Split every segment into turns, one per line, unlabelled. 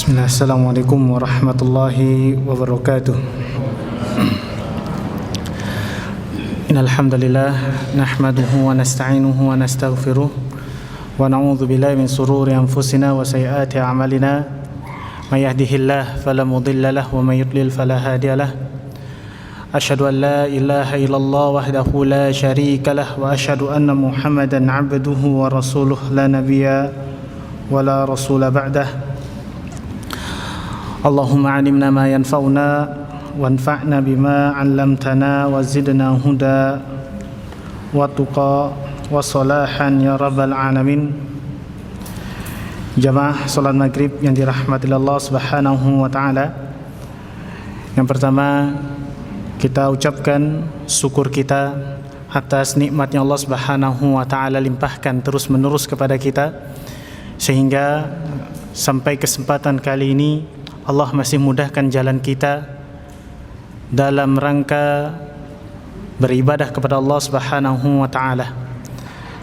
Bismillah, Assalamualaikum warahmatullahi wabarakatuh. Innal hamdalillah nahmaduhu wa nasta'inuhu wa nastaghfiruh wa na'udzu billahi min shururi anfusina wa sayyiati a'malina. May yahdihillahu fala mudilla lahu wa may yudlil fala hadiyalah. Asyhadu an la ilaha illallah wahdahu la syarika lah wa asyhadu anna Muhammadan 'abduhu wa rasuluh la nabiyya wa la rasula ba'dah. Allahumma alimna ma yanfa'una wanfa'na bima 'allamtana wa zidna huda wa tuqa wa salahan ya rabbal alamin. Jamaah salat maghrib yang dirahmati Allah Subhanahu wa taala. Yang pertama, kita ucapkan syukur kita atas nikmatnya Allah Subhanahu wa taala limpahkan terus menerus kepada kita, sehingga sampai kesempatan kali ini Allah masih mudahkan jalan kita dalam rangka beribadah kepada Allah Subhanahu wa taala.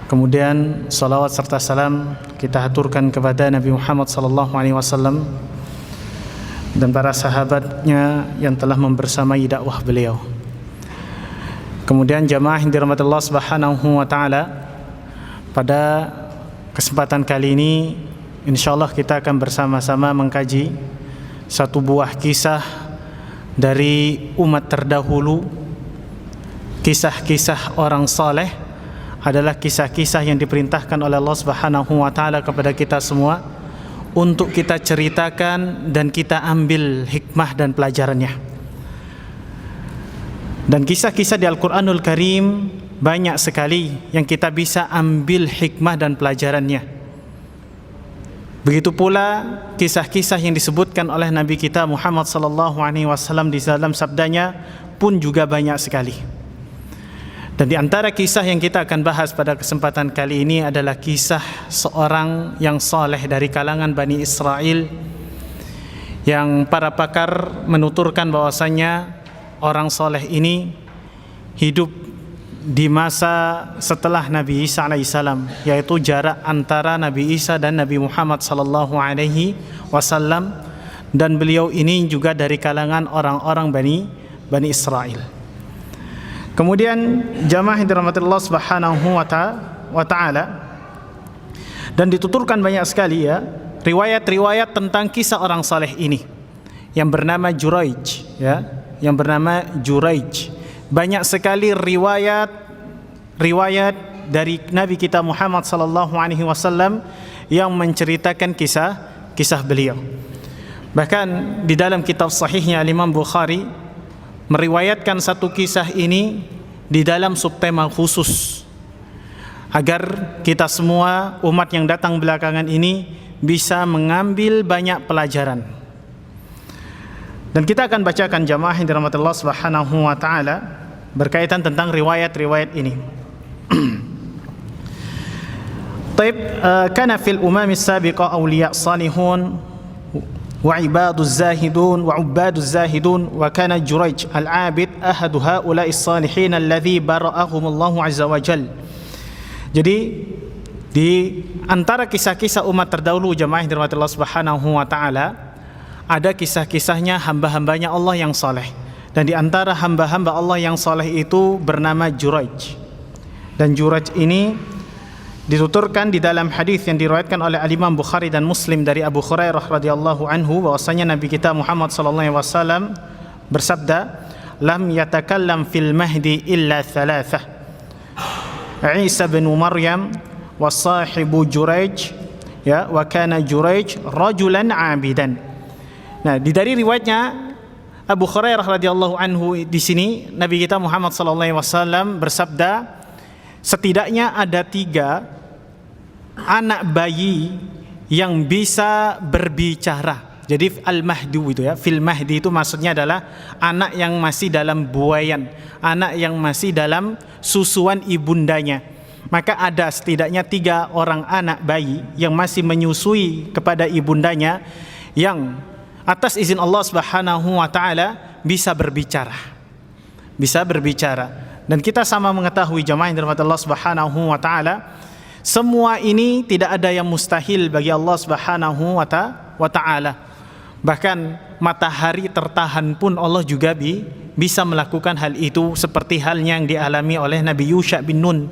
Kemudian salawat serta salam kita haturkan kepada Nabi Muhammad sallallahu alaihi wasallam dan para sahabatnya yang telah membersamai dakwah beliau. Kemudian jamaah yang dirahmati Allah Subhanahu wa taala, pada kesempatan kali ini insyaallah kita akan bersama-sama mengkaji satu buah kisah dari umat terdahulu. Kisah-kisah orang saleh adalah kisah-kisah yang diperintahkan oleh Allah Subhanahu wa taala kepada kita semua untuk kita ceritakan dan kita ambil hikmah dan pelajarannya. Dan kisah-kisah di Al-Qur'anul Karim banyak sekali yang kita bisa ambil hikmah dan pelajarannya. Begitu pula kisah-kisah yang disebutkan oleh Nabi kita Muhammad sallallahu alaihi wasallam di dalam sabdanya pun juga banyak sekali. Dan di antara kisah yang kita akan bahas pada kesempatan kali ini adalah kisah seorang yang saleh dari kalangan Bani Israel, yang para pakar menuturkan bahwasanya orang saleh ini hidup di masa setelah Nabi Isa alaihissalam, yaitu jarak antara Nabi Isa dan Nabi Muhammad sallallahu alaihi wasallam, dan beliau ini juga dari kalangan orang-orang Bani Israel. Kemudian jamaah yang dirahmati Allah Subhanahu wa taala, dan dituturkan banyak sekali ya riwayat-riwayat tentang kisah orang saleh ini yang bernama Juraij, ya, yang bernama Juraij. Banyak sekali riwayat dari Nabi kita Muhammad sallallahu alaihi wasallam yang menceritakan kisah beliau. Bahkan di dalam kitab sahihnya Imam Bukhari meriwayatkan satu kisah ini di dalam subtema khusus agar kita semua umat yang datang belakangan ini bisa mengambil banyak pelajaran. Dan kita akan bacakan jamaah yang dirahmati Allah Subhanahu wa taala berkaitan tentang riwayat-riwayat ini. Taib, kana fil umami sabiqa awliya salihun wa ibaduz zahidun wa ubaduz zahidun wa kana Juraij al-abid ahadu haula'i salihin alladhi bara'ahumullahu azza wa jal. Jadi di antara kisah-kisah umat terdahulu jamaah yang dirahmati Allah Subhanahu wa taala, ada kisah-kisahnya hamba-hambanya Allah yang saleh. Dan di antara hamba-hamba Allah yang saleh itu bernama Juraij. Dan Juraij ini dituturkan di dalam hadis yang diriwayatkan oleh Imam Bukhari dan Muslim dari Abu Hurairah radhiyallahu anhu bahwasanya Nabi kita Muhammad sallallahu alaihi wasallam bersabda, "Lam yatakallam fil mahdi illa thalathah. Isa bin Maryam wa sahibu Juraij, ya, wa kana Juraij rajulan 'abidan." Nah, dari riwayatnya Abu Hurairah radhiyallahu anhu di sini Nabi kita Muhammad sallallahu alaihi wasallam bersabda, setidaknya ada 3 anak bayi yang bisa berbicara. Jadi al-mahdi itu ya, fil mahdi itu maksudnya adalah anak yang masih dalam buayan, anak yang masih dalam susuan ibundanya. Maka ada setidaknya 3 orang anak bayi yang masih menyusui kepada ibundanya yang atas izin Allah Subhanahu wa taala bisa berbicara. Dan kita sama mengetahui jamaah yang dirahmati Allah Subhanahu wa taala, semua ini tidak ada yang mustahil bagi Allah Subhanahu wa taala. Bahkan matahari tertahan pun Allah juga bisa melakukan hal itu, seperti halnya yang dialami oleh Nabi Yusha bin Nun,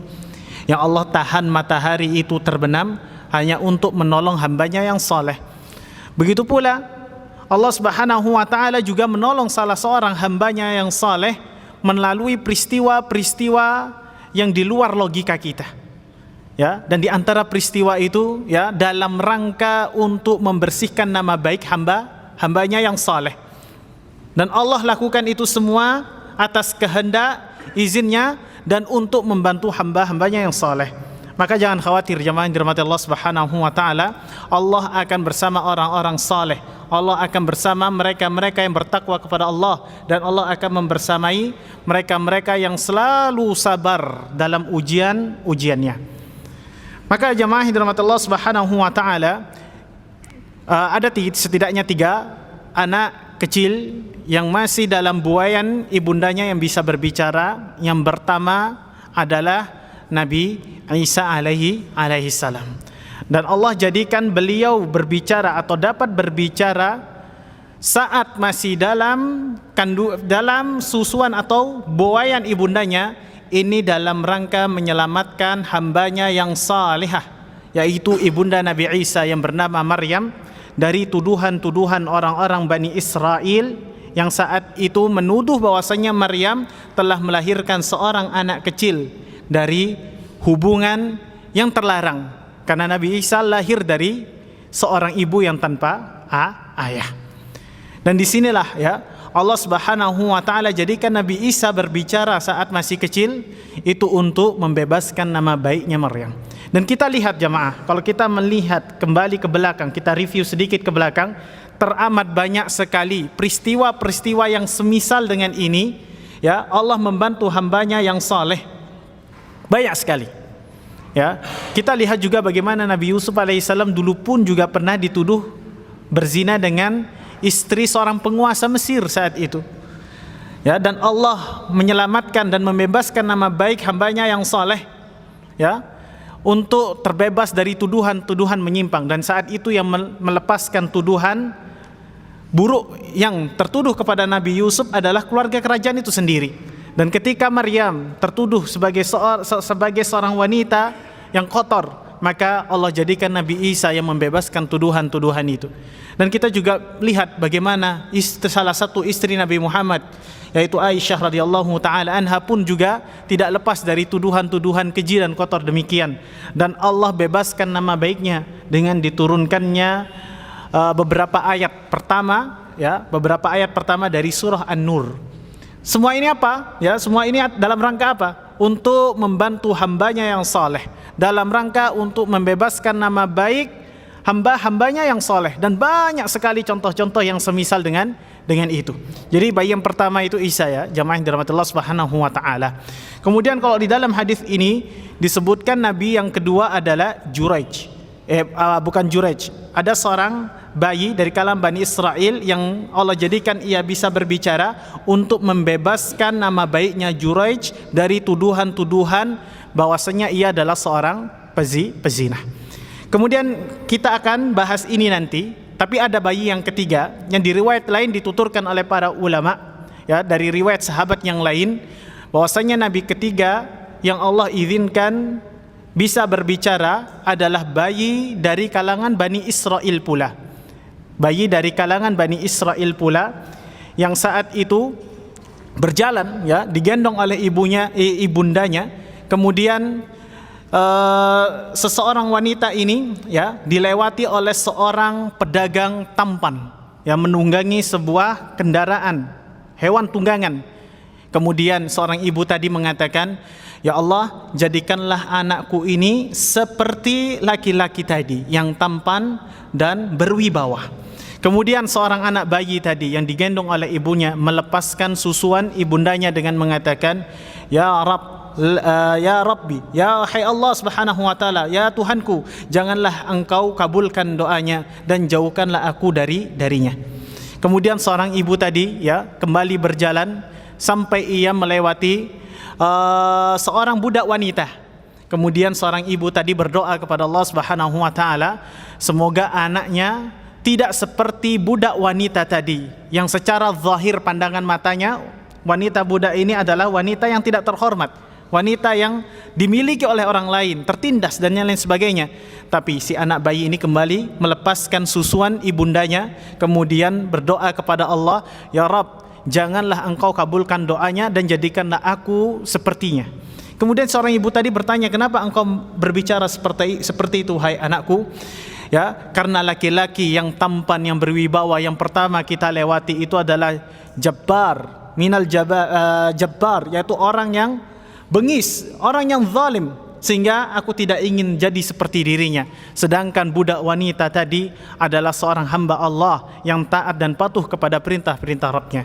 yang Allah tahan matahari itu terbenam hanya untuk menolong hambanya yang saleh. Begitu pula Allah Subhanahu wa ta'ala juga menolong salah seorang hambanya yang saleh melalui peristiwa-peristiwa yang di luar logika kita, ya. Dan di antara peristiwa itu, ya, dalam rangka untuk membersihkan nama baik hambanya yang saleh. Dan Allah lakukan itu semua atas kehendak, izinnya, dan untuk membantu hamba-hambanya yang saleh. Maka jangan khawatir jemaah yang dirahmati Allah Subhanahu wa ta'ala, Allah akan bersama orang-orang saleh. Allah akan bersama mereka-mereka yang bertakwa kepada Allah, dan Allah akan membersamai mereka-mereka yang selalu sabar dalam ujiannya. Maka jemaah yang dirahmati Allah Subhanahu wa ta'ala, ada setidaknya 3 anak kecil yang masih dalam buayan ibundanya yang bisa berbicara. Yang pertama adalah Nabi Isa alaihi salam. Dan Allah jadikan beliau berbicara atau dapat berbicara saat masih dalam susuan atau buayan ibundanya, ini dalam rangka menyelamatkan hambanya yang salihah, yaitu ibunda Nabi Isa yang bernama Maryam, dari tuduhan-tuduhan orang-orang Bani Israel yang saat itu menuduh bahwasanya Maryam telah melahirkan seorang anak kecil dari hubungan yang terlarang, karena Nabi Isa lahir dari seorang ibu yang tanpa ayah. Dan disinilah, ya, Allah Subhanahu wa ta'ala jadikan Nabi Isa berbicara saat masih kecil itu untuk membebaskan nama baiknya Maryam. Dan kita lihat jamaah, kalau kita melihat kembali ke belakang, kita review sedikit ke belakang, teramat banyak sekali peristiwa-peristiwa yang semisal dengan ini, ya. Allah membantu hambanya yang saleh, banyak sekali, ya. Kita lihat juga bagaimana Nabi Yusuf alaihissalam dulu pun juga pernah dituduh berzina dengan istri seorang penguasa Mesir saat itu, ya. Dan Allah menyelamatkan dan membebaskan nama baik hambanya yang saleh, ya, untuk terbebas dari tuduhan-tuduhan menyimpang. Dan saat itu yang melepaskan tuduhan buruk yang tertuduh kepada Nabi Yusuf adalah keluarga kerajaan itu sendiri. Dan ketika Maryam tertuduh sebagai seorang wanita yang kotor, maka Allah jadikan Nabi Isa yang membebaskan tuduhan-tuduhan itu. Dan kita juga lihat bagaimana salah satu istri Nabi Muhammad, yaitu Aisyah radhiyallahu taala anha, pun juga tidak lepas dari tuduhan-tuduhan keji dan kotor demikian. Dan Allah bebaskan nama baiknya dengan diturunkannya beberapa ayat pertama, ya, beberapa ayat pertama dari surah An-Nur. Semua ini apa? Ya, semua ini dalam rangka apa? Untuk membantu hambanya yang saleh, dalam rangka untuk membebaskan nama baik hamba-hambanya yang saleh. Dan banyak sekali contoh-contoh yang semisal dengan itu. Jadi bayi yang pertama itu Isa, ya, jamaah yang dirahmati Allah Subhanahu wa ta'ala. Kemudian kalau di dalam hadis ini disebutkan nabi yang kedua adalah Juraij. Bukan Juraij. Ada seorang bayi dari kalangan Bani Israel yang Allah jadikan ia bisa berbicara untuk membebaskan nama baiknya Juraij dari tuduhan-tuduhan bahwasanya ia adalah seorang pezina. Kemudian kita akan bahas ini nanti, tapi ada bayi yang ketiga yang di riwayat lain dituturkan oleh para ulama, ya, dari riwayat sahabat yang lain, bahwasanya nabi ketiga yang Allah izinkan bisa berbicara adalah bayi dari kalangan Bani Israel pula. Bayi dari kalangan Bani Israel pula yang saat itu berjalan, ya, digendong oleh ibundanya. Kemudian seseorang wanita ini, ya, dilewati oleh seorang pedagang tampan yang menunggangi sebuah kendaraan, hewan tunggangan. Kemudian seorang ibu tadi mengatakan, "Ya Allah, jadikanlah anakku ini seperti laki-laki tadi yang tampan dan berwibawa." Kemudian seorang anak bayi tadi yang digendong oleh ibunya melepaskan susuan ibundanya dengan mengatakan, "Ya Rabb, ya Rabbi, ya hai Allah Subhanahu wa taala, ya Tuhanku, janganlah engkau kabulkan doanya dan jauhkanlah aku darinya." Kemudian seorang ibu tadi, ya, kembali berjalan sampai ia melewati seorang budak wanita. Kemudian seorang ibu tadi berdoa kepada Allah Subhanahu wa taala, semoga anaknya tidak seperti budak wanita tadi yang secara zahir pandangan matanya wanita budak ini adalah wanita yang tidak terhormat, wanita yang dimiliki oleh orang lain, tertindas dan lain sebagainya. Tapi si anak bayi ini kembali melepaskan susuan ibundanya, kemudian berdoa kepada Allah, ya Rabb, janganlah engkau kabulkan doanya dan jadikanlah aku sepertinya. Kemudian seorang ibu tadi bertanya, kenapa engkau berbicara seperti itu, hai anakku? Ya, karena laki-laki yang tampan, yang berwibawa yang pertama kita lewati itu adalah jabbar, jabbar, yaitu orang yang bengis, orang yang zalim, sehingga aku tidak ingin jadi seperti dirinya. Sedangkan budak wanita tadi adalah seorang hamba Allah yang taat dan patuh kepada perintah-perintah Rabbnya.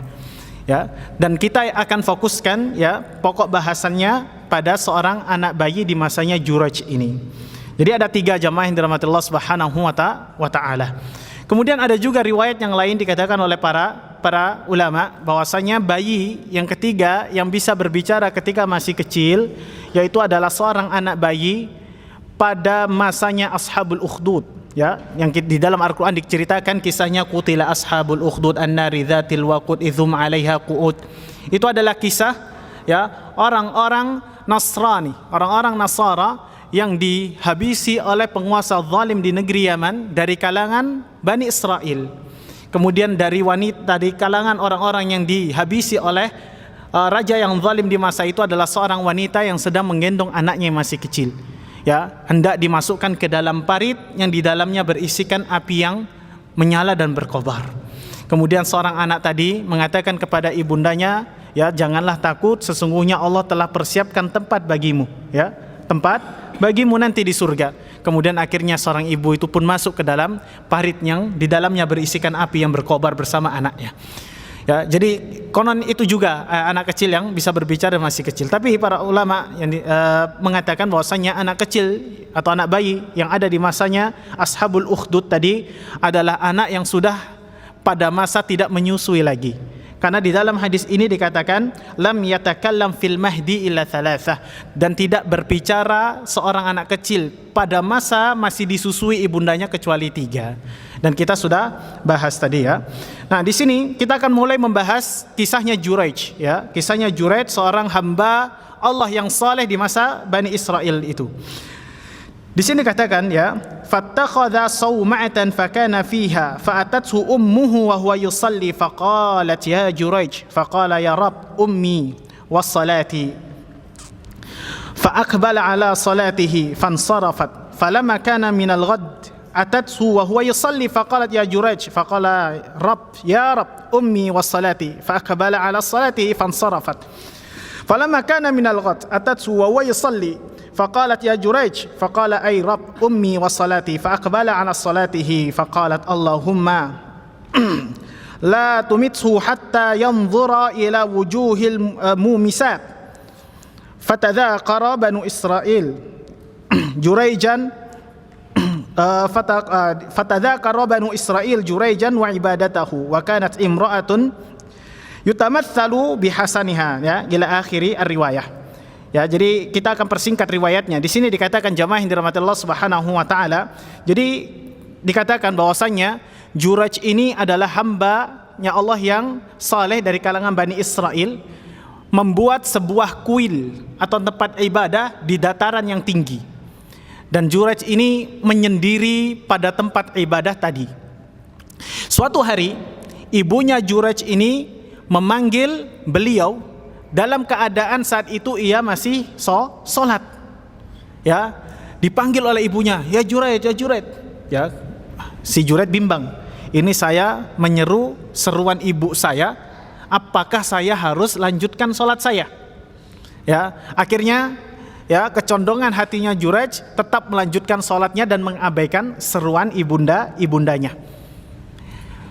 Ya, dan kita akan fokuskan ya pokok bahasannya pada seorang anak bayi di masanya Jurayj ini. Jadi ada 3 jamaah yang dirahmati Allah Subhanahu wa taala. Kemudian ada juga riwayat yang lain dikatakan oleh para ulama bahwasanya bayi yang ketiga yang bisa berbicara ketika masih kecil yaitu adalah seorang anak bayi pada masanya Ashabul Ukhdud, ya, yang di dalam Al-Qur'an diceritakan kisahnya qutila ashabul ukhdud an-nari dzatil waqud idzum 'alaiha qu'ud. Itu adalah kisah ya orang-orang Nasrani, orang-orang Nasara yang dihabisi oleh penguasa zalim di negeri Yaman dari kalangan Bani Israel. Kemudian dari kalangan orang-orang yang dihabisi oleh raja yang zalim di masa itu adalah seorang wanita yang sedang menggendong anaknya yang masih kecil. Ya, hendak dimasukkan ke dalam parit yang di dalamnya berisikan api yang menyala dan berkobar. Kemudian seorang anak tadi mengatakan kepada ibundanya, ya, janganlah takut, sesungguhnya Allah telah persiapkan tempat bagimu, ya, tempat bagimu nanti di surga. Kemudian akhirnya seorang ibu itu pun masuk ke dalam parit yang di dalamnya berisikan api yang berkobar bersama anaknya. Ya, jadi konon itu juga anak kecil yang bisa berbicara masih kecil. Tapi para ulama yang mengatakan bahwasanya anak kecil atau anak bayi yang ada di masanya Ashabul Ukhdud tadi adalah anak yang sudah pada masa tidak menyusui lagi. Karena di dalam hadis ini dikatakan lam yatakallam fil mahdi illa thalathah, dan tidak berbicara seorang anak kecil pada masa masih disusui ibundanya kecuali 3. Dan kita sudah bahas tadi ya. Nah, di sini kita akan mulai membahas kisahnya Jurayj, ya. Kisahnya Jurayj, seorang hamba Allah yang saleh di masa Bani Israel itu. Di sini katakan ya, fattakhadha sawma'atan fakana fiha fa'atathu ummuhu wa huwa yusalli faqalat ya Jurayj faqala ya Rabb ummi was-salati fa'aqbala ala salatihi fansarafat falamma kana min al-ghad atathu wa huwa yusalli faqalat ya Jurayj faqala Rabb ya Rabb ummi was-salati fa'aqbala ala salatihi fansarafat falamma kana min al-ghad atathu wa huwa yusalli فقالت يا جريج فقال أي رب أمي وصلاتي فأقبل على صلاته فقالت اللهم لا تمته حتى ينظر إلى وجوه المومسات فتذاكر بنو إسرائيل جريجا فتذاكر بنو إسرائيل جريجا وعبادته وكانت امرأة يتمثل بحسنها ya ila akhiri ar-riwayah. Ya, jadi kita akan persingkat riwayatnya. Di sini dikatakan jamaah yang dirahmati Allah Subhanahu wa taala. Jadi dikatakan bahwasannya Jurayj ini adalah hamba-Nya Allah yang saleh dari kalangan Bani Israel, membuat sebuah kuil atau tempat ibadah di dataran yang tinggi. Dan Jurayj ini menyendiri pada tempat ibadah tadi. Suatu hari ibunya Jurayj ini memanggil beliau dalam keadaan saat itu ia masih sholat. Ya, dipanggil oleh ibunya, ya Jurayj, ya Jurayj. Ya, si Jurayj bimbang. Ini saya menyeru seruan ibu saya, apakah saya harus lanjutkan sholat saya? Ya, akhirnya ya kecondongan hatinya Jurayj tetap melanjutkan sholatnya dan mengabaikan seruan ibundanya.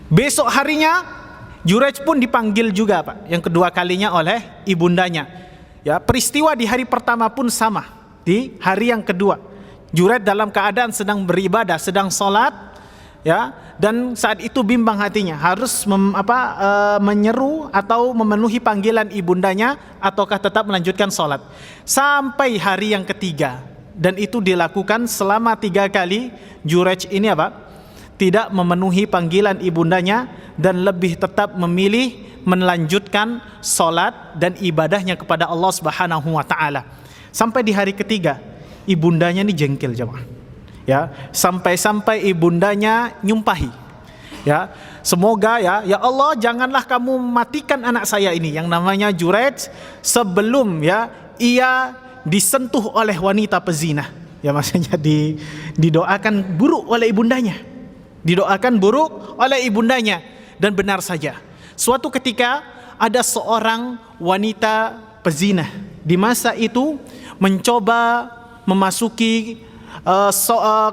Besok harinya Jurayj pun dipanggil juga, Pak, yang kedua kalinya oleh ibundanya. Ya, peristiwa di hari pertama pun sama. Di hari yang kedua, Jurayj dalam keadaan sedang beribadah, sedang sholat, ya, dan saat itu bimbang hatinya, harus menyeru atau memenuhi panggilan ibundanya ataukah tetap melanjutkan sholat. Sampai hari yang ketiga, dan itu dilakukan selama 3 kali. Jurayj ini tidak memenuhi panggilan ibundanya dan lebih tetap memilih melanjutkan solat dan ibadahnya kepada Allah Subhanahu wa taala. Sampai di hari ketiga ibundanya ini jengkel jemaah. Ya, sampai-sampai ibundanya nyumpahi. Ya, semoga ya Allah janganlah kamu matikan anak saya ini yang namanya Juraij sebelum ya ia disentuh oleh wanita pezina. Ya, maksudnya didoakan buruk oleh ibundanya. Didoakan buruk oleh ibundanya. Dan benar saja, suatu ketika ada seorang wanita pezina di masa itu mencoba memasuki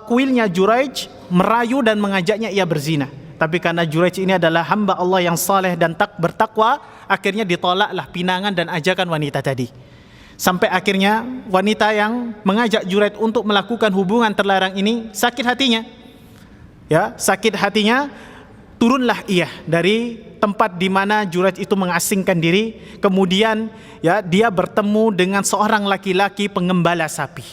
kuilnya Juraij, merayu dan mengajaknya ia berzina. Tapi karena Juraij ini adalah hamba Allah yang saleh dan bertakwa, akhirnya ditolaklah pinangan dan ajakan wanita tadi. Sampai akhirnya wanita yang mengajak Juraij untuk melakukan hubungan terlarang ini sakit hatinya. Ya, sakit hatinya, turunlah ia dari tempat di mana Juraij itu mengasingkan diri. Kemudian ya dia bertemu dengan seorang laki-laki pengembala sapi.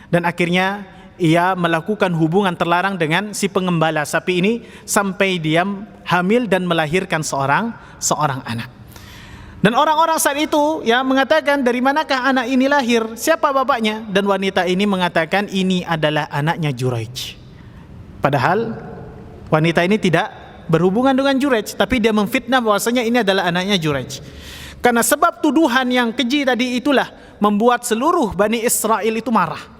Dan akhirnya ia melakukan hubungan terlarang dengan si pengembala sapi ini sampai dia hamil dan melahirkan seorang anak. Dan orang-orang saat itu ya mengatakan, dari manakah anak ini lahir? Siapa bapaknya? Dan wanita ini mengatakan ini adalah anaknya Juraij. Padahal wanita ini tidak berhubungan dengan Juraij, tapi dia memfitnah bahwasanya ini adalah anaknya Juraij. Karena sebab tuduhan yang keji tadi itulah membuat seluruh Bani Israel itu marah.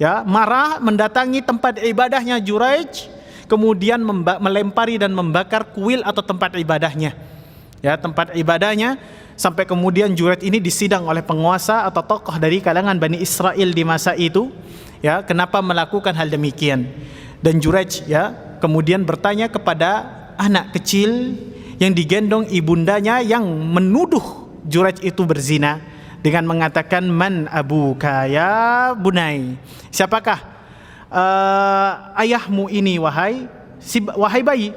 Ya, marah, mendatangi tempat ibadahnya Juraij, kemudian melempari dan membakar kuil atau tempat ibadahnya. Ya, tempat ibadahnya, sampai kemudian Juraij ini disidang oleh penguasa atau tokoh dari kalangan Bani Israel di masa itu. Ya, kenapa melakukan hal demikian? Dan Juraij ya kemudian bertanya kepada anak kecil yang digendong ibundanya yang menuduh Juraij itu berzina dengan mengatakan, man abuka ya bunai, siapakah ayahmu ini wahai bayi.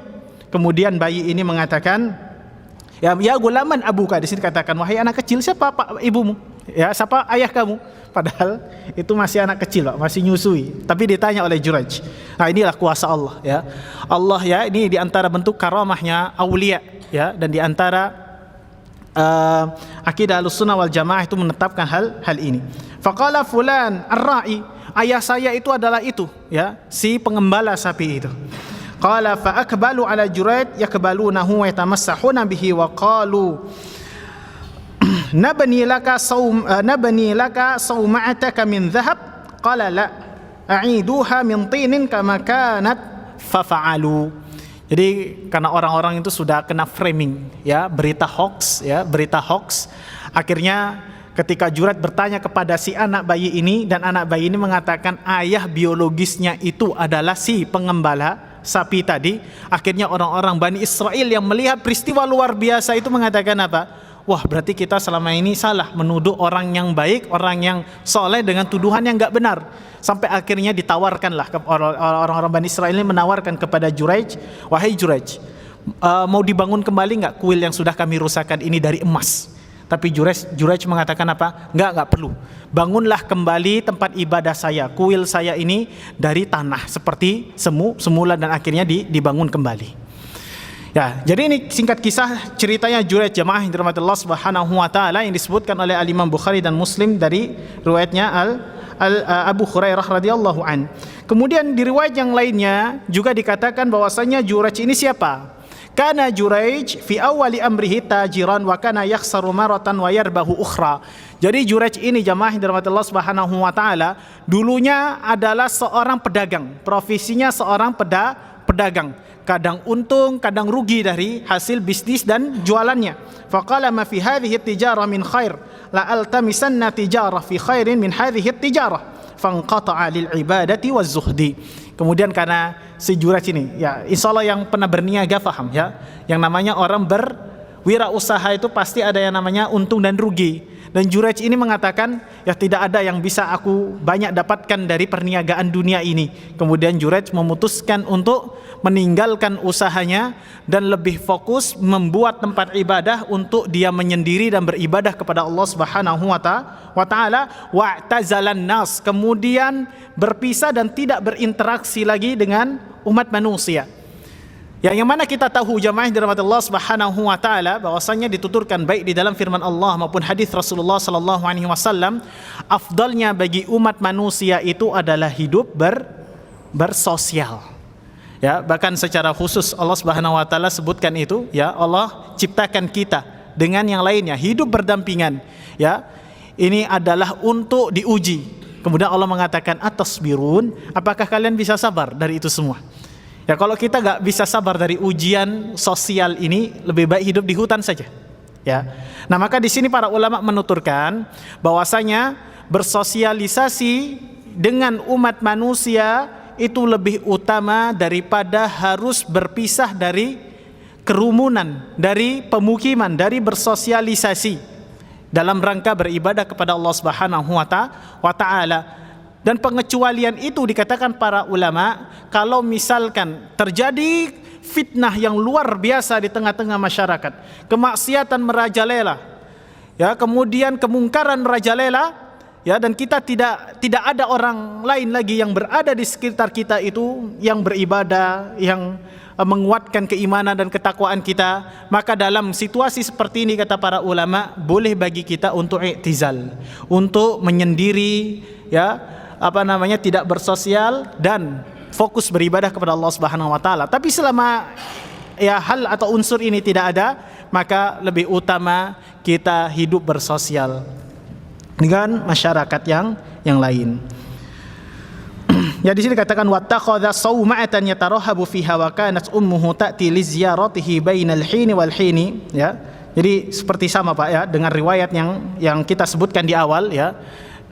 Kemudian bayi ini mengatakan, ya gulaman abuka, di sini katakan wahai anak kecil, siapa pak ibumu? Ya, siapa ayah kamu? Padahal itu masih anak kecil, Pak, masih nyusui. Tapi ditanya oleh Juraij. Nah, inilah kuasa Allah ya. Allah ya, ini di antara bentuk karamahnya aulia ya, dan di antara akidah Ahlussunnah wal Jamaah itu menetapkan hal ini. Faqala fulan ar-ra'i, ayah saya itu adalah itu ya, si pengembala sapi itu. Qala fa akbalu ala Juraij yakbalunahu wa yatamassahuna bihi wa qalu nabni laka sawma'ataka min dhahab. Qala la a'iduha min tinin kama kanat fafa'alu. Jadi karena orang-orang itu sudah kena framing ya, berita hoax. Akhirnya ketika Juraij bertanya kepada si anak bayi ini, dan anak bayi ini mengatakan ayah biologisnya itu adalah si pengembala sapi tadi, akhirnya orang-orang Bani Israel yang melihat peristiwa luar biasa itu mengatakan apa? Wah, berarti kita selama ini salah menuduh orang yang baik, orang yang soleh dengan tuduhan yang gak benar. Sampai akhirnya ditawarkanlah, orang-orang Bani Israel ini menawarkan kepada Juraij, wahai Juraij, mau dibangun kembali gak kuil yang sudah kami rusakkan ini dari emas? Tapi Juraij mengatakan apa? Enggak perlu. Bangunlah kembali tempat ibadah saya, kuil saya ini dari tanah seperti semula, dan akhirnya dibangun kembali. Ya, jadi ini singkat kisah ceritanya Juraij, jamaah yang dirahmati Allah Subhanahu wa taala, yang disebutkan oleh Al-Imam Bukhari dan Muslim dari riwayatnya Abu Hurairah radhiyallahu an. Kemudian di riwayat yang lainnya juga dikatakan bahwasanya Juraij ini siapa? Kana Juraij fi awali amrihi tajiran wa kana yakhsaru maratan wa yarbahu ukhra. Jadi Juraij ini, jamaah yang dirahmati Allah Subhanahu wa taala, dulunya adalah seorang pedagang, profesinya seorang pedagang. Kadang untung, kadang rugi dari hasil bisnis dan jualannya. Faqala ma fi hadhihi tijarah min khair la altamisanna tijarah fi khairin min hadhihi tijarah. Fanqata'a lil ibadati waz zuhdi. Kemudian karena si Juraij ini, ya insyaallah yang pernah berniaga paham ya, yang namanya orang berwirausaha itu pasti ada yang namanya untung dan rugi. Dan Juraij ini mengatakan, ya tidak ada yang bisa aku banyak dapatkan dari perniagaan dunia ini. Kemudian Juraij memutuskan untuk meninggalkan usahanya dan lebih fokus membuat tempat ibadah untuk dia menyendiri dan beribadah kepada Allah Subhanahu wa taala. Wa'tazalan nas, kemudian berpisah dan tidak berinteraksi lagi dengan umat manusia. Yang mana kita tahu jamaah dirahmati Allah Subhanahu wa taala bahwasanya dituturkan baik di dalam firman Allah maupun hadis Rasulullah sallallahu alaihi wasallam, afdalnya bagi umat manusia itu adalah hidup bersosial. Ya, bahkan secara khusus Allah Subhanahu wa taala sebutkan itu, ya, Allah ciptakan kita dengan yang lainnya hidup berdampingan, ya. Ini adalah untuk diuji. Kemudian Allah mengatakan atasbirun, apakah kalian bisa sabar dari itu semua? Ya, kalau kita gak bisa sabar dari ujian sosial ini, lebih baik hidup di hutan saja. Ya. Nah, maka di sini para ulama menuturkan bahwasanya bersosialisasi dengan umat manusia itu lebih utama daripada harus berpisah dari kerumunan, dari pemukiman, dari bersosialisasi dalam rangka beribadah kepada Allah Subhanahu wa taala. Dan pengecualian itu dikatakan para ulama kalau misalkan terjadi fitnah yang luar biasa di tengah-tengah masyarakat, kemaksiatan merajalela, ya, kemudian kemungkaran merajalela, ya, dan kita tidak ada orang lain lagi yang berada di sekitar kita itu yang beribadah, yang menguatkan keimanan dan ketakwaan kita, maka dalam situasi seperti ini kata para ulama boleh bagi kita untuk i'tizal, untuk menyendiri, ya, tidak bersosial dan fokus beribadah kepada Allah Subhanahu wa taala. Tapi selama ya hal atau unsur ini tidak ada, maka lebih utama kita hidup bersosial dengan masyarakat yang lain. Ya, di sini dikatakan wattakhadha sawma'atan yatarahabu fiha wa kanat ummuhu ta'ti li ziyaratihi bainal hini wal hini, ya. Jadi seperti sama Pak, ya, dengan riwayat yang kita sebutkan di awal, ya.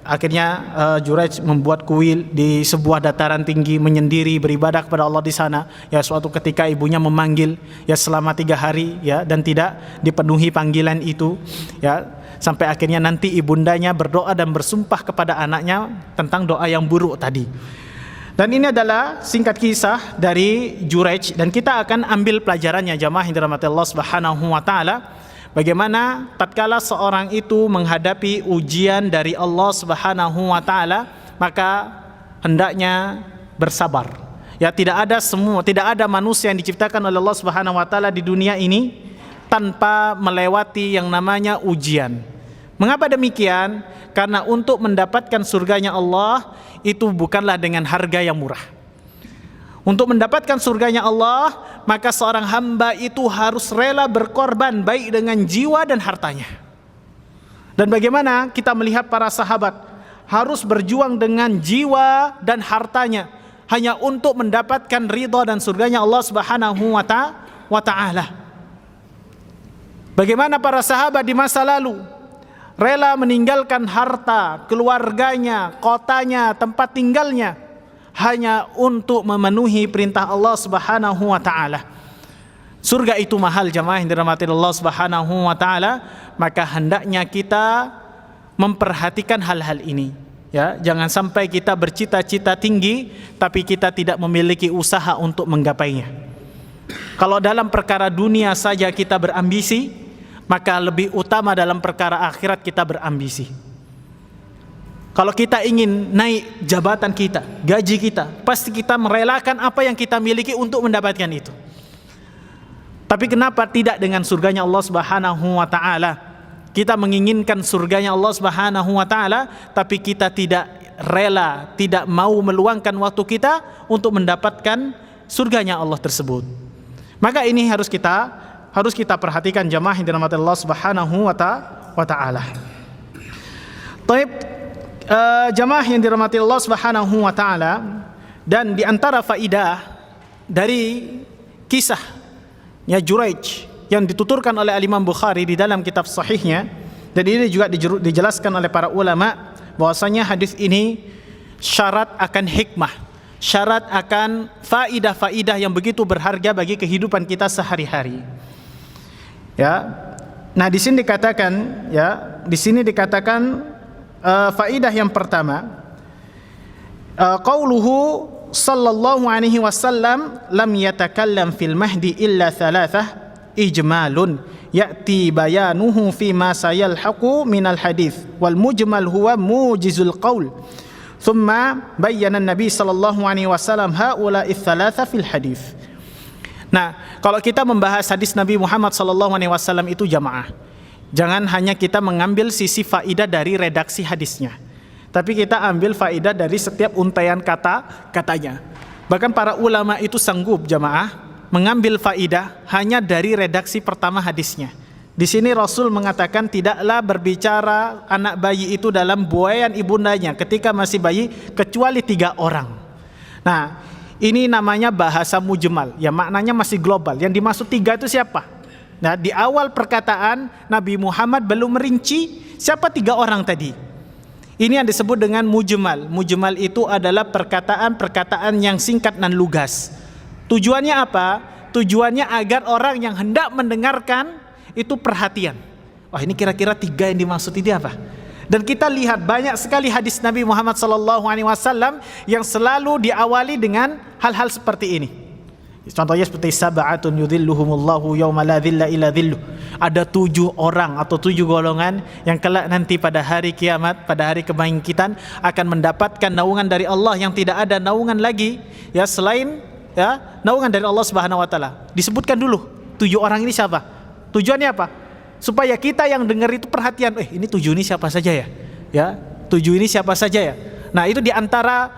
Akhirnya Juraij membuat kuil di sebuah dataran tinggi, menyendiri beribadah kepada Allah di sana. Ya, suatu ketika ibunya memanggil, ya, selama 3 hari, ya, dan tidak dipenuhi panggilan itu, ya, sampai akhirnya nanti ibundanya berdoa dan bersumpah kepada anaknya tentang doa yang buruk tadi. Dan ini adalah singkat kisah dari Juraij, dan kita akan ambil pelajarannya jamaah yang dirahmati Allah Subhanahu wa taala. Bagaimana tatkala seorang itu menghadapi ujian dari Allah Subhanahu wa taala, maka hendaknya bersabar. Ya, tidak ada manusia yang diciptakan oleh Allah Subhanahu wa taala di dunia ini tanpa melewati yang namanya ujian. Mengapa demikian? Karena untuk mendapatkan surganya Allah itu bukanlah dengan harga yang murah. Untuk mendapatkan surganya Allah, maka seorang hamba itu harus rela berkorban baik dengan jiwa dan hartanya. Dan bagaimana kita melihat para sahabat harus berjuang dengan jiwa dan hartanya hanya untuk mendapatkan ridha dan surganya Allah Subhanahu wa taala. Bagaimana para sahabat di masa lalu rela meninggalkan harta, keluarganya, kotanya, tempat tinggalnya hanya untuk memenuhi perintah Allah Subhanahu wa taala. Surga itu mahal jamaah yang dirahmati Allah Subhanahu wa taala, maka hendaknya kita memperhatikan hal-hal ini. Ya, jangan sampai kita bercita-cita tinggi tapi kita tidak memiliki usaha untuk menggapainya. Kalau dalam perkara dunia saja kita berambisi, maka lebih utama dalam perkara akhirat kita berambisi. Kalau kita ingin naik jabatan kita, gaji kita, pasti kita merelakan apa yang kita miliki untuk mendapatkan itu. Tapi kenapa tidak dengan surganya Allah Subhanahu wa taala? Kita menginginkan surganya Allah Subhanahu wa taala, tapi kita tidak rela, tidak mau meluangkan waktu kita untuk mendapatkan surganya Allah tersebut. Maka ini harus kita perhatikan jamaah yang dirahmati Allah Subhanahu wa taala. Baik. Jamaah yang dirahmati Allah Subhanahu wa taala, dan di antara faidah dari kisahnya Juraij yang dituturkan oleh Imam Bukhari di dalam kitab sahihnya, dan ini juga dijelaskan oleh para ulama bahwasanya hadis ini syarat akan hikmah, syarat akan faidah-faidah yang begitu berharga bagi kehidupan kita sehari-hari. Ya. Nah, di sini dikatakan faidah yang pertama, qauluhu sallallahu alaihi wasallam lam yatakallam fil mahdi illa thalathah ijmalun ya'ti bayanuhu fi ma sayalhaqu minal hadith wal mujmal huwa mujizul qaul thumma bayyana an-nabi sallallahu alaihi wasallam haula'i thalatha fil hadis. Nah, kalau kita membahas hadis Nabi Muhammad sallallahu alaihi wasallam itu jamaah, jangan hanya kita mengambil sisi faidah dari redaksi hadisnya, tapi kita ambil faidah dari setiap untaian kata-katanya. Bahkan para ulama itu sanggup jamaah mengambil faidah hanya dari redaksi pertama hadisnya. Di sini Rasul mengatakan tidaklah berbicara anak bayi itu dalam buaian ibundanya ketika masih bayi kecuali 3 orang. Nah, ini namanya bahasa mujmal, ya maknanya masih global. Yang dimaksud 3 itu siapa? Nah, di awal perkataan Nabi Muhammad belum merinci siapa 3 orang tadi. Ini yang disebut dengan mujmal. Mujmal itu adalah perkataan-perkataan yang singkat dan lugas. Tujuannya apa? Tujuannya agar orang yang hendak mendengarkan itu perhatian. Wah, ini kira-kira 3 yang dimaksud ini apa? Dan kita lihat banyak sekali hadis Nabi Muhammad SAW yang selalu diawali dengan hal-hal seperti ini. Contohnya seperti sab'atun yudhilluhumullahu yawma la dhilla illa dhilluh. Ada 7 orang atau 7 golongan yang kelak nanti pada hari kiamat, pada hari kebangkitan akan mendapatkan naungan dari Allah yang tidak ada naungan lagi ya selain ya naungan dari Allah Subhanahu wa taala. Disebutkan dulu 7 orang ini siapa? Tujuannya apa? Supaya kita yang dengar itu perhatian, ini 7 ini siapa saja ya? Ya, 7 ini siapa saja ya? Nah, itu diantara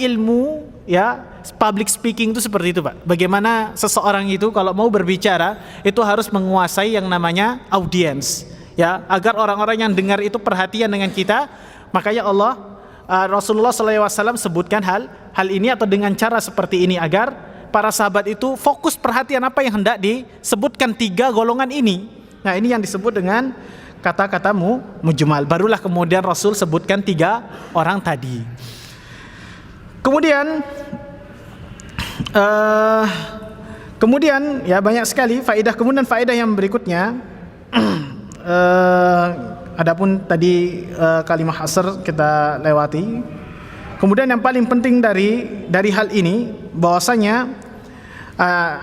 ilmu ya public speaking itu seperti itu, Pak. Bagaimana seseorang itu kalau mau berbicara itu harus menguasai yang namanya audience, ya, agar orang-orang yang dengar itu perhatian dengan kita. Makanya Rasulullah SAW sebutkan hal ini atau dengan cara seperti ini agar para sahabat itu fokus perhatian apa yang hendak disebutkan 3 golongan ini. Nah, ini yang disebut dengan kata-kata mujmal. Barulah kemudian Rasul sebutkan 3 orang tadi. Kemudian ya banyak sekali faedah. Kemudian faedah yang berikutnya adapun tadi kalimah hasr kita lewati. Kemudian yang paling penting dari hal ini bahwasanya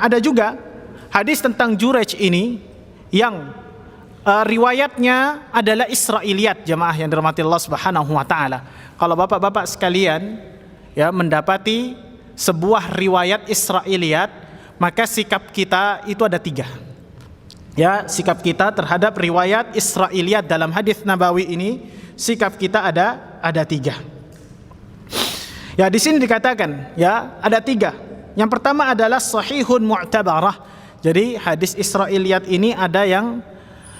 ada juga hadis tentang Jurayj ini yang riwayatnya adalah Israiliyat, jamaah yang dirahmati Allah Subhanahu wa taala. Kalau bapak-bapak sekalian ya mendapati sebuah riwayat Israiliyat, maka sikap kita itu ada 3. Ya, sikap kita terhadap riwayat Israiliyat dalam hadis Nabawi ini, sikap kita ada 3. Ya, di sini dikatakan ya ada 3. Yang pertama adalah sahihun mu'tabarah. Jadi hadis Israiliyat ini ada yang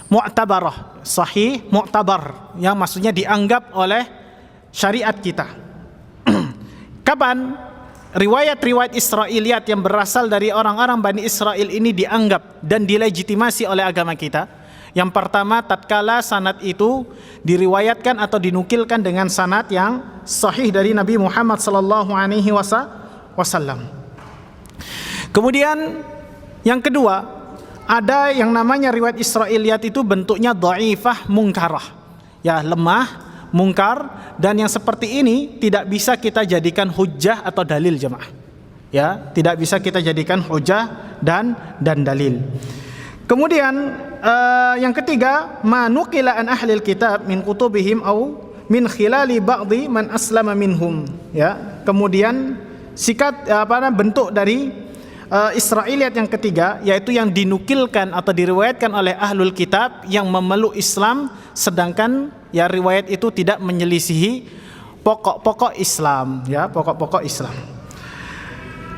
mu'tabarah, sahih mu'tabar, yang maksudnya dianggap oleh syariat kita. Kapan riwayat-riwayat Israiliyat yang berasal dari orang-orang Bani Israel ini dianggap dan dilegitimasi oleh agama kita? Yang pertama, tatkala sanad itu diriwayatkan atau dinukilkan dengan sanad yang sahih dari Nabi Muhammad sallallahu alaihi wasallam. Kemudian yang kedua, ada yang namanya riwayat Israiliyat itu bentuknya dhaifah mungkarah. Ya, lemah, mungkar, dan yang seperti ini tidak bisa kita jadikan hujjah atau dalil, jemaah. Ya, tidak bisa kita jadikan hujjah dan dalil. Kemudian yang ketiga, manukila an ahlil kitab min kutubihim au min khilali ba'dhi man aslama minhum. Ya, kemudian bentuk dari Israiliyat yang ketiga, yaitu yang dinukilkan atau diriwayatkan oleh ahlul kitab yang memeluk Islam, sedangkan ya riwayat itu tidak menyelisihi pokok-pokok Islam, ya, pokok-pokok Islam.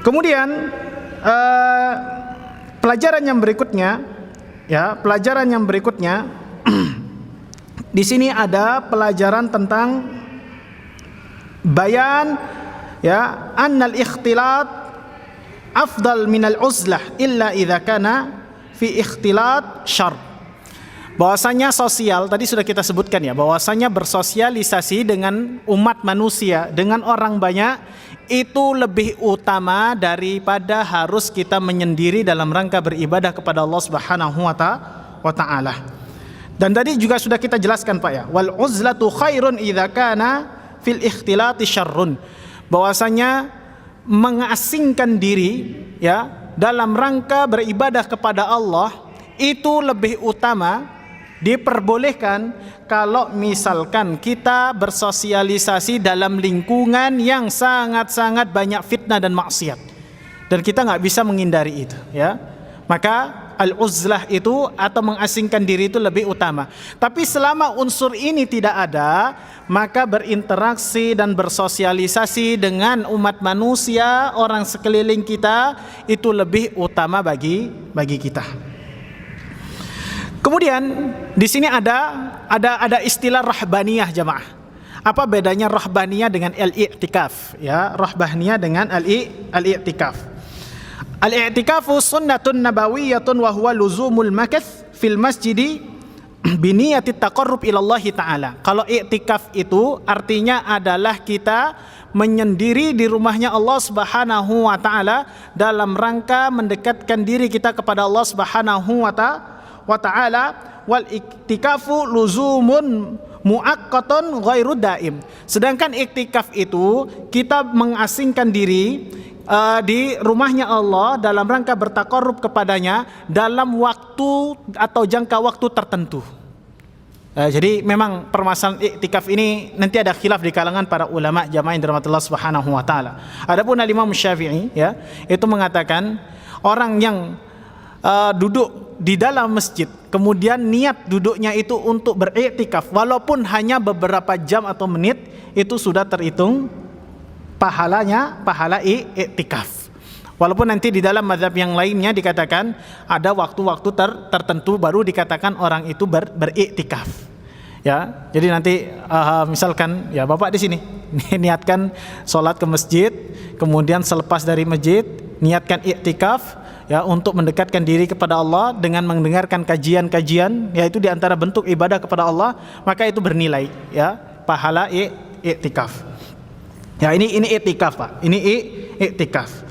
Kemudian pelajaran yang berikutnya di sini ada pelajaran tentang bayan ya annal ikhtilat afdal minal uzlah illa idza kana fi ikhtilat syarr. Bahwasanya sosial tadi sudah kita sebutkan ya, bahwasanya bersosialisasi dengan umat manusia, dengan orang banyak itu lebih utama daripada harus kita menyendiri dalam rangka beribadah kepada Allah Subhanahu wa taala. Dan tadi juga sudah kita jelaskan, Pak, ya, wal uzlatu khairun idza kana fil ikhtilati syarrun. Bahwasanya mengasingkan diri ya dalam rangka beribadah kepada Allah itu lebih utama diperbolehkan kalau misalkan kita bersosialisasi dalam lingkungan yang sangat-sangat banyak fitnah dan maksiat, dan kita nggak bisa menghindari itu, ya. Maka al-uzlah itu atau mengasingkan diri itu lebih utama. Tapi selama unsur ini tidak ada, maka berinteraksi dan bersosialisasi dengan umat manusia, orang sekeliling kita, itu lebih utama bagi kita. Kemudian di sini ada istilah rahbaniyah jamaah. Apa bedanya rahbaniyah dengan al-i'tikaf? Ya, rahbaniyah dengan al-i'tikaf. Al-i'tikafu sunnatun nabawiyyatun wa huwa luzumul makath fil masjidi biniyati taqarrub ila Allah Ta'ala. Kalau i'tikaf itu artinya adalah kita menyendiri di rumahnya Allah Subhanahu wa taala dalam rangka mendekatkan diri kita kepada Allah Subhanahu wa taala. Wal i'tikafu luzumun muaqqatun ghairu daim. Sedangkan i'tikaf itu kita mengasingkan diri di rumahnya Allah dalam rangka bertaqarrub kepadanya dalam waktu atau jangka waktu tertentu. Jadi memang permasalahan iktikaf ini nanti ada khilaf di kalangan para ulama jamaah yang dirahmati Allah Subhanahu wa taala. Adapun Imam Syafi'i, ya, itu mengatakan orang yang duduk di dalam masjid kemudian niat duduknya itu untuk beriktikaf walaupun hanya beberapa jam atau menit, itu sudah terhitung pahala i'tikaf. Walaupun nanti di dalam mazhab yang lainnya dikatakan ada waktu-waktu tertentu baru dikatakan orang itu beriktikaf. Ya, jadi nanti misalkan ya Bapak di sini niatkan sholat ke masjid, kemudian selepas dari masjid niatkan i'tikaf, ya, untuk mendekatkan diri kepada Allah dengan mendengarkan kajian-kajian, yaitu di antara bentuk ibadah kepada Allah, maka itu bernilai, ya, pahala i'tikaf. Ya, ini i'tikaf, Pak. Ini i'tikaf.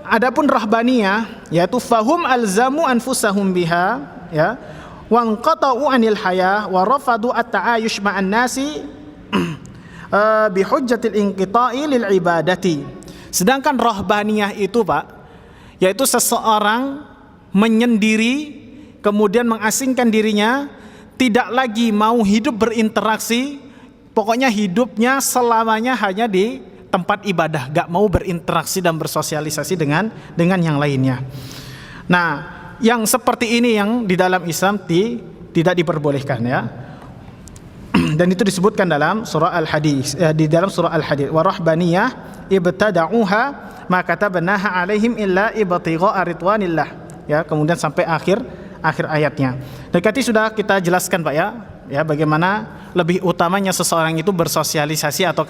Adapun rahbaniyah, yaitu fahum alzamu anfusahum biha, ya, wa anqata'u anil hayah wa rafadu at-ta'ayush ma'an nasi bi hujjatil inqita'i lil ibadati. Sedangkan rahbaniyah itu, Pak, yaitu seseorang menyendiri kemudian mengasingkan dirinya, tidak lagi mau hidup berinteraksi. Pokoknya hidupnya selamanya hanya di tempat ibadah, gak mau berinteraksi dan bersosialisasi dengan yang lainnya. Nah, yang seperti ini yang di dalam Islam tidak diperbolehkan, ya. Dan itu disebutkan dalam surah Al-Hadid, di dalam surah Al-Hadid, wa rahbaniyah ibtada'uha ma katabnaha 'alaihim illa ibtigha'a ridwanillah. Ya, kemudian sampai akhir ayatnya. Dan tadi sudah kita jelaskan, Pak, ya, bagaimana lebih utamanya seseorang itu bersosialisasi atau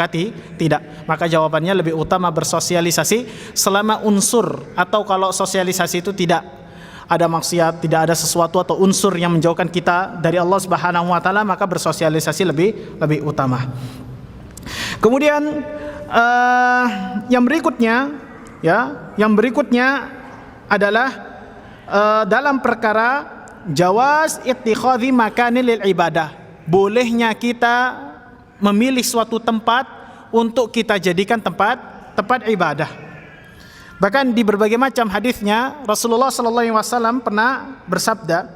tidak. Maka jawabannya lebih utama bersosialisasi selama unsur atau kalau sosialisasi itu tidak ada maksiat, tidak ada sesuatu atau unsur yang menjauhkan kita dari Allah Subhanahu wa taala, maka bersosialisasi lebih utama. Kemudian yang berikutnya adalah dalam perkara jawaz ittikhadhi makanin lil ibadah. Bolehnya kita memilih suatu tempat untuk kita jadikan tempat ibadah. Bahkan di berbagai macam hadisnya Rasulullah sallallahu alaihi wasallam pernah bersabda,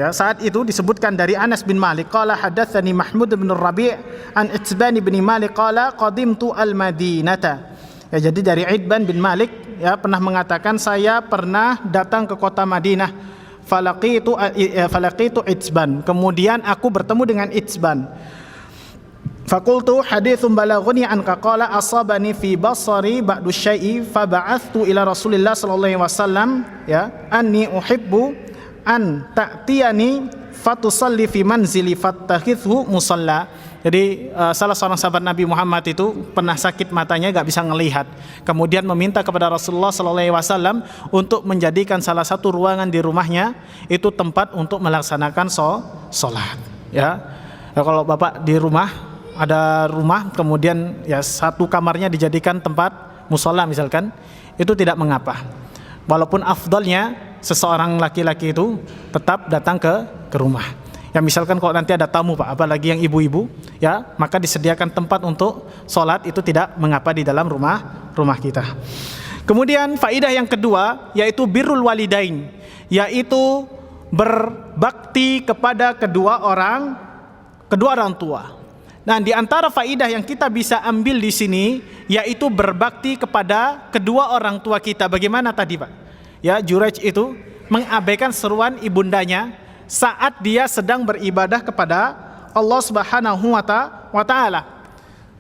ya, saat itu disebutkan dari Anas bin Malik, qala hadatsani Mahmud bin Rabi' an Itban bin Malik qala qadimtu al-Madinata. Ya, jadi dari Itban bin Malik, ya, pernah mengatakan saya pernah datang ke kota Madinah. Falaqitu Itban. Kemudian aku bertemu dengan Itban. Faqultu hadithun balaghani anka qala asabani fi basari ba'du syai'i fa ba'athtu ila Rasulillah sallallahu alaihi wasallam, ya, anni uhibbu an ta'tiyani fatusalli fi manzili fattakhidhu musalla. Jadi salah seorang sahabat Nabi Muhammad itu pernah sakit matanya, gak bisa ngelihat. Kemudian meminta kepada Rasulullah SAW untuk menjadikan salah satu ruangan di rumahnya itu tempat untuk melaksanakan sholat. Ya, kalau Bapak di rumah, ada rumah, kemudian ya satu kamarnya dijadikan tempat musola misalkan, itu tidak mengapa. Walaupun afdalnya seseorang laki-laki itu tetap datang ke rumah. Ya, misalkan kalau nanti ada tamu, Pak, apalagi yang ibu-ibu, ya, maka disediakan tempat untuk sholat, itu tidak mengapa di dalam rumah kita. Kemudian faidah yang kedua yaitu birrul walidain, yaitu berbakti kepada kedua orang tua. Nah, di antara faidah yang kita bisa ambil di sini yaitu berbakti kepada kedua orang tua kita. Bagaimana tadi, Pak? Ya, Juraij itu mengabaikan seruan ibundanya saat dia sedang beribadah kepada Allah Subhanahu wa taala.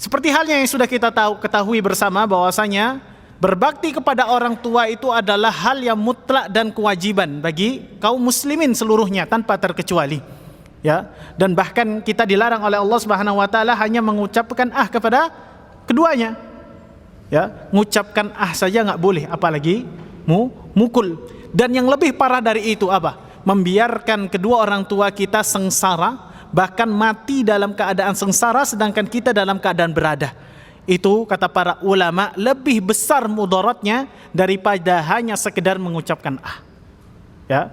Seperti halnya yang sudah kita ketahui bersama bahwasanya berbakti kepada orang tua itu adalah hal yang mutlak dan kewajiban bagi kaum muslimin seluruhnya tanpa terkecuali. Ya, dan bahkan kita dilarang oleh Allah Subhanahu wa taala hanya mengucapkan kepada keduanya. Ya, mengucapkan saja nggak boleh, apalagi mukul. Dan yang lebih parah dari itu apa? Membiarkan kedua orang tua kita sengsara, bahkan mati dalam keadaan sengsara sedangkan kita dalam keadaan berada. Itu kata para ulama lebih besar mudaratnya daripada hanya sekedar mengucapkan Ya,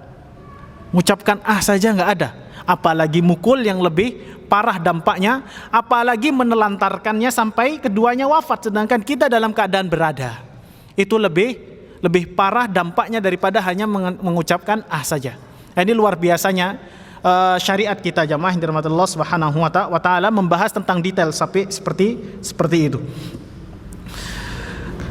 mengucapkan saja nggak ada, apalagi mukul yang lebih parah dampaknya, apalagi menelantarkannya sampai keduanya wafat sedangkan kita dalam keadaan berada. Itu lebih parah dampaknya daripada hanya mengucapkan saja. Ini luar biasanya syariat kita jamaah yang dirahmati Allah Subhanahu wa taala membahas tentang detail sampai seperti itu.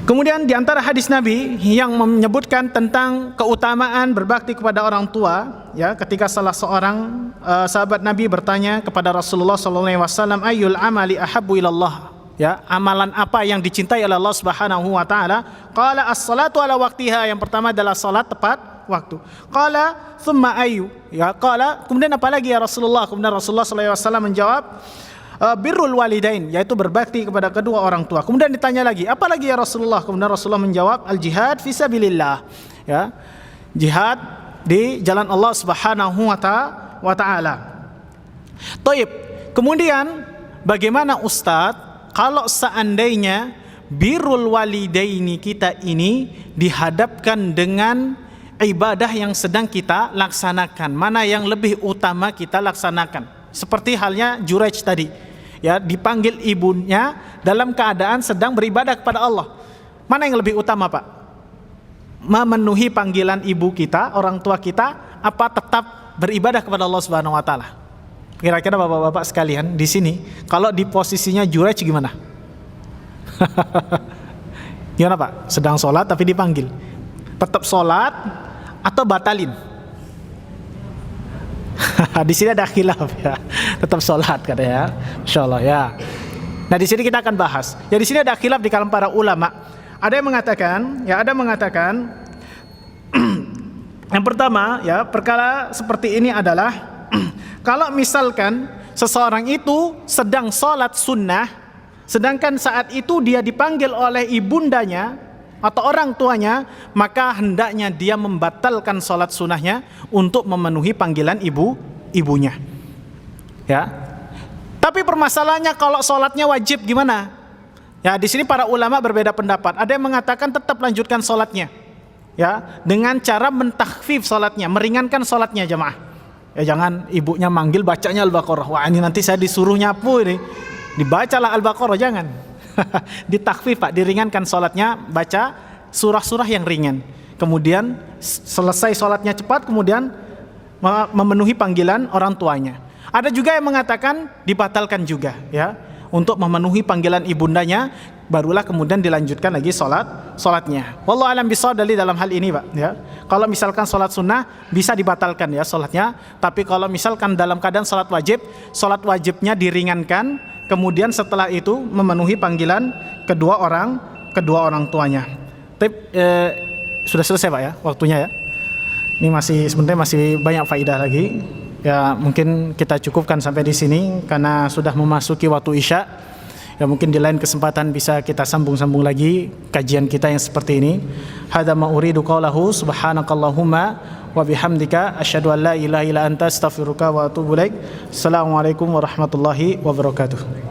Kemudian di antara hadis Nabi yang menyebutkan tentang keutamaan berbakti kepada orang tua, ya, ketika salah seorang sahabat Nabi bertanya kepada Rasulullah sallallahu alaihi wasallam, ayyul amali ahabbu ilallah? Ya, amalan apa yang dicintai oleh Allah Subhanahu wa taala? Qala as-salatu ala waqtiha, yang pertama adalah salat tepat waktu. Qala thumma ayyu? Ya, qala, kemudian apa lagi ya Rasulullah? Kemudian Rasulullah sallallahu alaihi wasallam menjawab, birrul walidain, yaitu berbakti kepada kedua orang tua. Kemudian ditanya lagi, apa lagi ya Rasulullah? Kemudian Rasulullah menjawab, al jihad fisabilillah, ya, jihad di jalan Allah Subhanahu wa taala. Taib. Kemudian bagaimana Ustadz kalau seandainya birrul walidaini kita ini dihadapkan dengan ibadah yang sedang kita laksanakan, mana yang lebih utama kita laksanakan? Seperti halnya Juraij tadi, ya, dipanggil ibunya dalam keadaan sedang beribadah kepada Allah. Mana yang lebih utama, Pak? Memenuhi panggilan ibu kita, orang tua kita, apa tetap beribadah kepada Allah Subhanahu wa taala? Kira-kira Bapak-bapak sekalian di sini, kalau di posisinya Juraij gimana? Gimana, Pak? Sedang sholat tapi dipanggil. Tetap sholat atau batalin? Di sini ada khilaf, ya. Tetap sholat katanya, insyaallah, ya. Nah, di sini kita akan bahas. Ya, di sini ada khilaf di kalangan para ulama. Ada yang mengatakan yang pertama, ya, perkara seperti ini adalah kalau misalkan seseorang itu sedang sholat sunnah, sedangkan saat itu dia dipanggil oleh ibundanya atau orang tuanya, maka hendaknya dia membatalkan sholat sunnahnya untuk memenuhi panggilan ibunya. Ya. Tapi permasalahannya kalau sholatnya wajib gimana? Ya, di sini para ulama berbeda pendapat. Ada yang mengatakan tetap lanjutkan sholatnya, ya, dengan cara mentakhfif sholatnya, meringankan sholatnya jamaah. Ya, jangan ibunya manggil bacanya Al-Baqarah. Wah, ini nanti saya disuruh nyapu ini. Dibacalah Al-Baqarah, jangan. Ditakhfif, Pak, diringankan sholatnya, baca surah-surah yang ringan. Kemudian selesai sholatnya cepat, kemudian memenuhi panggilan orang tuanya. Ada juga yang mengatakan dibatalkan juga, ya, untuk memenuhi panggilan ibundanya, barulah kemudian dilanjutkan lagi sholatnya. Wallahu alam bishawab dalam hal ini, Pak, ya. Kalau misalkan sholat sunnah bisa dibatalkan, ya, sholatnya. Tapi kalau misalkan dalam keadaan sholat wajibnya diringankan, kemudian setelah itu memenuhi panggilan kedua orang tuanya. Sudah selesai, Pak, ya, waktunya, ya. Ini sebenarnya masih banyak faedah lagi. Ya, mungkin kita cukupkan sampai di sini karena sudah memasuki waktu Isya. Ya, mungkin di lain kesempatan bisa kita sambung lagi kajian kita yang seperti ini. Hadza ma uridu qaulahu subhanakallahumma wa bihamdika asyhadu an la ilaha illa anta astaghfiruka wa atubu ilaik. Assalamualaikum warahmatullahi wabarakatuh.